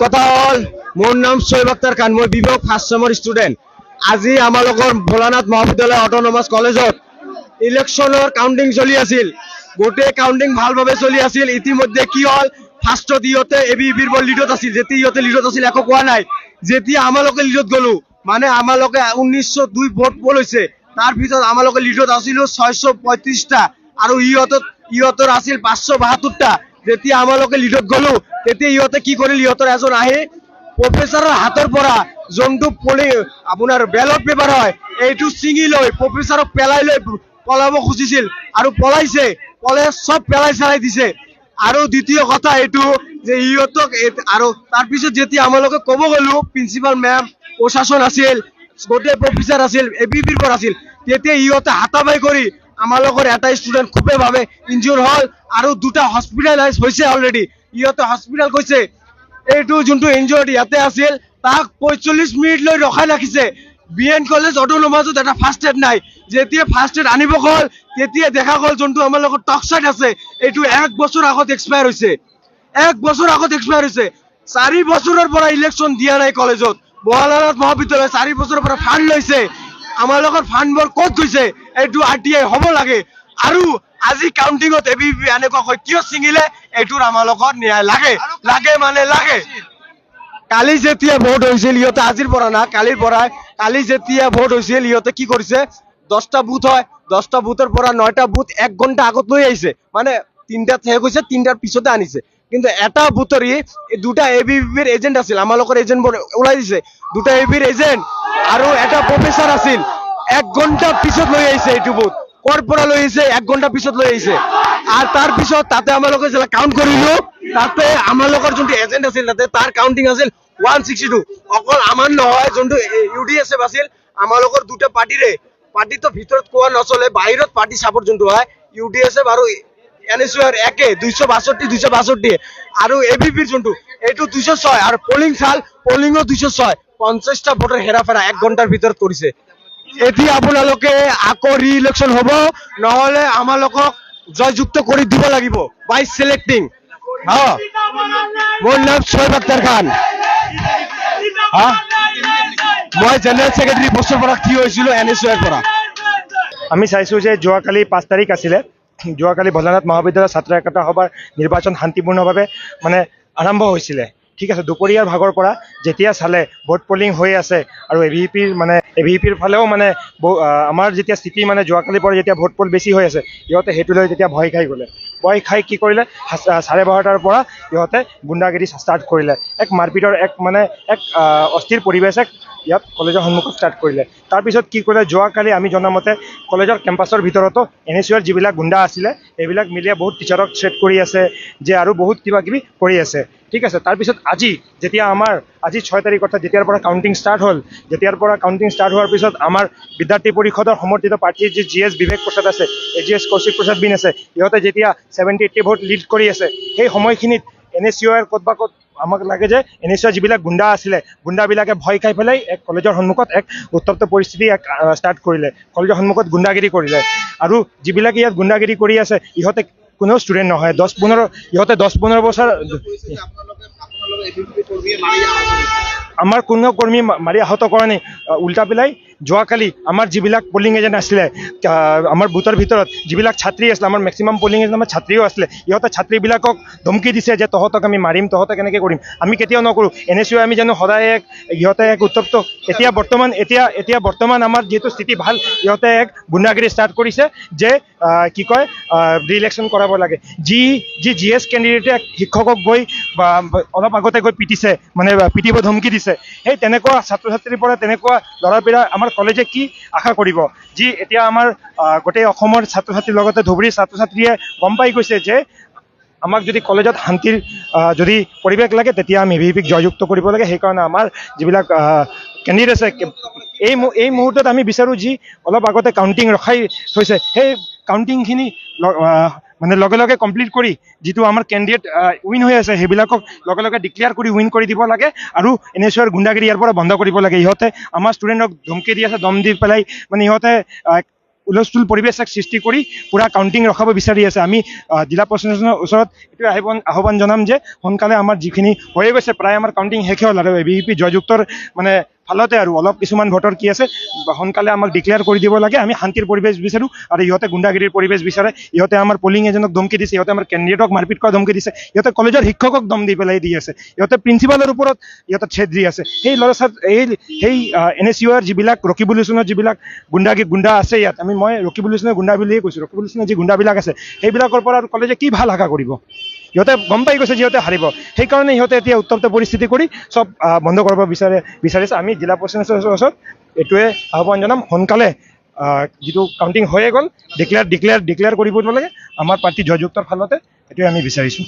কথা হল মোৰ নাম শোয়েব আক্তাৰ খান, মই বিভাগ ফাৰ্ষ্ট চেমৰ ষ্টুডেণ্ট। আজি আমাৰ ভোলানাথ মহাবিদ্যালয় অট'নমাছ কলেজত ইলেকশ্যনৰ কাউণ্টিং চলি আছিল। গোটেই কাউণ্টিং ভালভাৱে চলি আছিল। ইতিমধ্যে কি হ'ল, ফাৰ্ষ্টত ইহঁতে ABVPৰ বৰ লিডত আছিল। যেতিয়া ইহঁতে লিডত আছিল একো কোৱা নাই। যেতিয়া আমালোকে লিডত গ'লো, মানে আমালোকে 1902 ভোট পোল হৈছে, তাৰ ভিতৰত আমালোকে লিডত আছিলোঁ 635টা আৰু ইহঁতৰ আছিল 572টা। যেতিয়া আমালোকে লিডত গ'লো, তেতিয়া ইহঁতে কি কৰিল, ইহঁতৰ এজন আহি প্ৰফেচাৰৰ হাতৰ পৰা যোনটো আপোনাৰ বেলট পেপাৰ হয়, এইটো ছিঙি লৈ প্ৰফেচাৰক পেলাই লৈ পলাব খুজিছিল আৰু পলাইছে। চব পেলাই চালাই দিছে। আৰু দ্বিতীয় কথা এইটো যে ইহঁতক, আৰু তাৰপিছত যেতিয়া আমালোকে ক'ব গ'লো, প্ৰিন্সিপাল মেম, প্ৰশাসন আছিল, গোটেই প্ৰফেচাৰ আছিল, ABVPৰ পৰা আছিল, তেতিয়া ইহঁতে হাতাবাই কৰি আমালোকৰ এটা ষ্টুডেণ্ট খুবেইভাৱে ইনজিউৰ হ'ল আৰু দুটা হস্পিটেলাইজ হৈছে অলৰেডি। ইহঁতে হস্পিটেল কৈছে, এইটো যোনটো ইনজিউৰ্ড ইয়াতে আছিল তাক 45 মিনিট লৈ ৰখাই ৰাখিছে। BN কলেজ অট'নমাছত এটা ফাৰ্ষ্ট এড নাই। যেতিয়া ফাৰ্ষ্ট এড আনিব গ'ল, তেতিয়া দেখা গ'ল যোনটো আমাৰ লগত টক্সাইড আছে, এইটো 1 বছৰ আগত এক্সপায়াৰ হৈছে। 1 বছৰ আগত এক্সপায়াৰ হৈছে। 4 বছৰৰ পৰা ইলেকশ্যন দিয়া নাই কলেজত। ভোলানাথ মহাবিদ্যালয় 4 বছৰৰ পৰা ফাণ্ড লৈছে। আমালোকৰ ফাণ্ডবোৰ ক'ত গৈছে, এইটো RTI হ'ব লাগে। আৰু আজি কাউণ্টিঙত ABVP এনেকুৱাকৈ কিয় ছিঙিলে, এইটোৰ আমালোকৰ ন্যায় লাগে, মানে লাগে। কালি যেতিয়া ভোট হৈছিল, ইহঁতে আজিৰ পৰা না, কালিৰ পৰাই, কালি যেতিয়া ভোট হৈছিল ইহঁতে কি কৰিছে, 10টা বুথ হয়, 10টা বুথৰ পৰা 9টা বুথ 1 ঘণ্টা আগত লৈ আহিছে। মানে 3টাত শেষ হৈছে, 3টাৰ পিছতে আনিছে। কিন্তু এটা বুথৰি দুটা ABVPৰ এজেণ্ট আছিল, আমালোকৰ এজেণ্টবোৰ ওলাই দিছে। দুটা ABVPৰ এজেণ্ট আৰু এটা প্ৰফেচাৰ আছিল। 1 ঘণ্টা পিছত লৈ আহিছে এইটো বুথ। ক'ৰ পৰা লৈ আহিছে, 1 ঘণ্টা পিছত লৈ আহিছে। আৰু তাৰ পিছত তাতে আমালোকে যেতিয়া কাউণ্ট কৰিলো, তাতে আমালোকৰ যোনটো এজেণ্ট আছিল, তাতে তাৰ কাউণ্টিং আছিল 162। অকল আমাৰ নহয়, যোনটো UDSF আছিল, আমালোকৰ দুটা পাৰ্টিতো ভিতৰত কোৱা নচলে, বাহিৰত পাৰ্টি চাপৰ্ট যোনটো হয়, UDSF আৰু NSUৰ একে 262 আৰু ABVPৰ যোনটো এইটো 206 আৰু পলিঙো 206। 50টা ভোটৰ হেৰাফেৰা 1 ঘণ্টাৰ ভিতৰত কৰিছে। এতিয়া আপোনালোকে আকৌ ৰি-ইলেকশ্যন হ'ব, নহ'লে আমালোকক জয়যুক্ত কৰি দিব লাগিব বাই চিলেক্টিং। মোৰ নাম শোয়েব আক্তাৰ খান। মই জেনেৰেল ছেক্ৰেটাৰী পোষ্টৰ পৰা থিয় হৈছিলোঁ NSUৰ পৰা। আমি চাইছোঁ যে যোৱাকালি 5 তাৰিখ আছিলে, যোৱাকালি ভোলানাথ মহাবিদ্যালয় ছাত্ৰ একতা সভাৰ নিৰ্বাচন শান্তিপূৰ্ণভাৱে মানে আৰম্ভ হৈছিলে। ঠিক আছে, দুপৰীয়াৰ ভাগৰ পৰা যেতিয়া চালে ভোট পলিং হৈ আছে আৰু ABVPৰ ফালেও মানে আমাৰ যেতিয়া স্থিতি মানে যোৱাকালিৰ পৰা যেতিয়া ভোট পল বেছি হৈ আছে, ইহঁতে সেইটো লৈ যেতিয়া ভয় খাই গ'লে। ভয় খাই কি কৰিলে, 12:30টাৰ পৰা ইহঁতে গুণ্ডাগিৰি ষ্টাৰ্ট কৰিলে। এক মাৰপিটৰ এক অস্থিৰ পৰিৱেশ ইয়াত কলেজৰ সন্মুখত ষ্টাৰ্ট কৰিলে। তাৰপিছত কি কৰিলে, যোৱাকালি আমি জনামতে কলেজৰ কেম্পাছৰ ভিতৰতো NSUৰ যিবিলাক গুণ্ডা আছিলে, সেইবিলাক মিলিয়ে বহুত টিচাৰক থ্ৰেট কৰি আছে যে আৰু বহুত কিবা কিবি কৰি আছে। ঠিক আছে, তাৰপিছত আজি 6 তাৰিখ অৰ্থাৎ যেতিয়াৰ পৰা কাউণ্টিং ষ্টাৰ্ট হ'ল, হোৱাৰ পিছত আমাৰ বিদ্যাৰ্থী পৰিষদৰ সমৰ্থিত প্ৰাৰ্থী যি GS বিবেক প্ৰসাদ আছে, AGS কৌশিক প্ৰসাদ বিন আছে, ইহঁতে যেতিয়া 70-80 ভোট লিড কৰি আছে, সেই সময়খিনিত NSUৰ ক'ত আমাক লাগে যে NSUৰ যিবিলাক গুণ্ডা আছিলে, গুণ্ডাবিলাকে ভয় খাই পেলাই কলেজৰ সন্মুখত এক উত্তপ্ত পৰিস্থিতি ষ্টাৰ্ট কৰিলে। কলেজৰ সন্মুখত গুণ্ডাগিৰি কৰিলে আৰু যিবিলাকে ইয়াত গুণ্ডাগিৰি কৰি আছে, ইহঁতে কোনেও ষ্টুডেণ্ট নহয়। 10-15 বছৰ আমাৰ কোনো কৰ্মী মাৰি আহত কৰা নাই। উল্টা পেলাই যোৱাকালি আমাৰ যিবিলাক পলিং এজেণ্ট আছিলে, আমাৰ বুথৰ ভিতৰত যিবিলাক ছাত্ৰী আছিলে, আমাৰ মেক্সিমাম পলিং এজেণ্ট আমাৰ ছাত্ৰীও আছিলে, ইহঁতে ছাত্ৰীবিলাকক ধমকি দিছে যে তহঁতক আমি মাৰিম, তহঁতক কেনেকৈ কৰিম। আমি কেতিয়াও নকৰোঁ। NSU আমি জানো সদায় ইহঁতে এক উত্তপ্ত। এতিয়া বৰ্তমান আমাৰ যিহেতু স্থিতি ভাল, ইহঁতে এক গুণ্ডাগিৰি ষ্টাৰ্ট কৰিছে যে ৰি-ইলেকশ্যন কৰাব লাগে। যি GS কেণ্ডিডেটে শিক্ষকক গৈ বা অলপ আগতে গৈ পিটিছে, মানে পিটিব ধমকি দিছে, সেই তেনেকুৱা ছাত্ৰ ছাত্ৰীৰ পৰা, তেনেকুৱা ল'ৰাৰ পৰা আমাৰ কলেজে কি আশা কৰিব। যি এতিয়া আমাৰ গোটেই অসমৰ ছাত্ৰ ছাত্ৰীৰ লগতে ধুবুৰীৰ ছাত্ৰ ছাত্ৰীয়ে গম পাই গৈছে যে আমাক যদি কলেজত শান্তিৰ যদি পৰিৱেশ লাগে, তেতিয়া আমি ABVPক জয়যুক্ত কৰিব লাগে। সেইকাৰণে আমাৰ যিবিলাক কেণ্ডিডেট আছে, এই মুহূৰ্তত আমি বিচাৰোঁ যি অলপ আগতে কাউণ্টিং ৰখাই থৈছে, সেই কাউণ্টিংখিনি মানে লগে লগে কমপ্লিট কৰি যিটো আমাৰ কেণ্ডিডেট উইন হৈ আছে, সেইবিলাকক লগে লগে ডিক্লেয়াৰ কৰি উইন কৰি দিব লাগে আৰু NSUৰ গুণ্ডাগিৰি ইয়াৰ পৰা বন্ধ কৰিব লাগে। ইহঁতে আমাৰ ষ্টুডেণ্টক ধমকি দি আছে, দম দি পেলাই মানে ইহঁতে হুলস্থুল পৰিৱেশ এক সৃষ্টি কৰি পূৰা কাউণ্টিং ৰখাব বিচাৰি আছে। আমি জিলা প্ৰশাসনৰ ওচৰত এইটোৱে আহ্বান জনাম যে সোনকালে আমাৰ যিখিনি হৈয়ে গৈছে, প্ৰায় আমাৰ কাউণ্টিং শেষে হ'ল আৰু ABVP জয়যুক্তৰ মানে ফালতে আৰু অলপ কিছুমান ভোটৰ কি আছে সোনকালে আমাক ডিক্লেয়াৰ কৰি দিব লাগে। আমি শান্তিৰ পৰিৱেশ বিচাৰোঁ আৰু ইহঁতে গুণ্ডাগিৰিৰ পৰিৱেশ বিচাৰে। ইহঁতে আমাৰ পলিং এজেণ্টক ধমকি দিছে, ইহঁতে আমাৰ কেণ্ডিডেটক মাৰপিট কৰা ধমকি দিছে, ইহঁতে কলেজৰ শিক্ষকক দম দি পেলাই দি আছে, ইহঁতে প্ৰিন্সিপালৰ ওপৰত ইহঁতে ছেদ দি আছে। সেই ল'ৰা ছোৱালী সেই NSUৰ যিবিলাক ৰকিবুল হুছেইনৰ যিবিলাক গুণ্ডা আছে ইয়াত, মই ৰকিবুল হুছেইনৰ গুণ্ডা বুলিয়ে কৈছোঁ, ৰকিবুল হুছেইনৰ যি গুণ্ডাবিলাক আছে সেইবিলাকৰ পৰা আৰু কলেজে কি ভাল আশা কৰিব? ইহঁতে গম পাই গৈছে যে ইহঁতে হাৰিব, সেইকাৰণে ইহঁতে এতিয়া উত্তপ্ত পৰিস্থিতি কৰি চব বন্ধ কৰিব বিচাৰিছে। আমি জিলা প্ৰশাসনৰ ওচৰত এইটোৱে আহ্বান জনাম, সোনকালে যিটো কাউণ্টিং হৈয়ে গ'ল ডিক্লেয়াৰ কৰিব লাগে আমাৰ পাৰ্টি জয়যুক্তৰ ফালতে, এইটোৱে আমি বিচাৰিছোঁ।